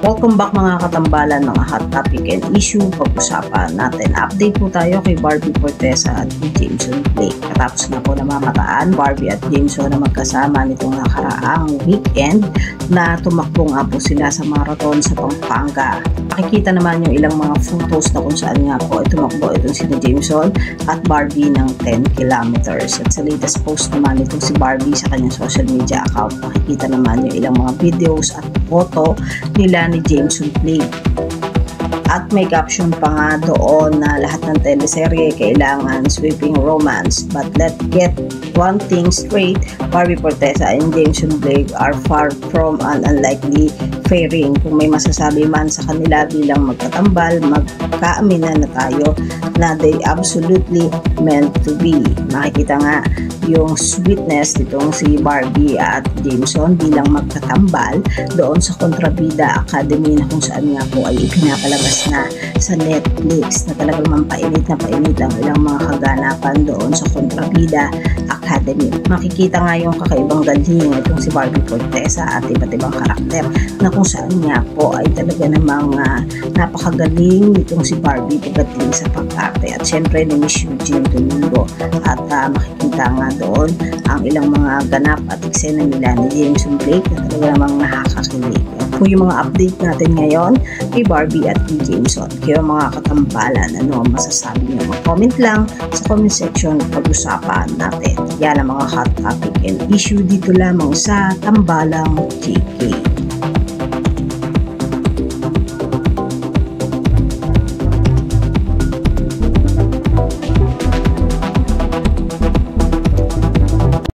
Welcome back mga katambalan, mga hot topic and issue. Pag-usapan natin. Update po tayo kay Barbie Fortesa at Jameson Blake. Katapos na po namamataan, Barbie at Jameson na magkasama nitong nakaraang weekend na tumakbo nga po sila sa marathon sa Pampanga. Makikita naman yung ilang mga photos na kung saan nga po ay tumakbo itong si Jameson at Barbie ng 10 kilometers. At sa latest post naman itong si Barbie sa kanyang social media account, makikita naman yung ilang mga videos at photo nila ni Jameson Blake. At may caption pa nga doon na lahat ng teleserye kailangan sweeping romance, but let's get one thing straight, Barbie Fortesa and Jameson Blake are far from an unlikely pairing. Kung may masasabi man sa kanila bilang magkatambal, magkaaminan na tayo na they absolutely meant to be. Makikita nga yung sweetness nitong si Barbie at Jameson bilang magkatambal doon sa Kontrabida Academy na kung saan nga po ay ipinapalabas na sa Netflix na talagang mampainit na painit ang ilang mga kaganapan doon sa Kontrabida Academy. Makikita nga yung kakaibang galing itong si Barbie Fortesa at iba't ibang karakter na kung saan nga po ay talaga namang napakagaling itong si Barbie pagdating sa pag-arte at syempre ni Miss Eugene Domingo at makikita nga doon ang ilang mga ganap at eksena nila ni Jameson Blake na talaga namang nakakakilig. Po yung mga update natin ngayon kay Barbie at kay Jameson. Kaya mga katambalan, ano ang masasabi niyo? Mag-comment lang sa comment section, pag-usapan natin. Yan ang mga hot topic and issue dito lamang sa Tambalang JK.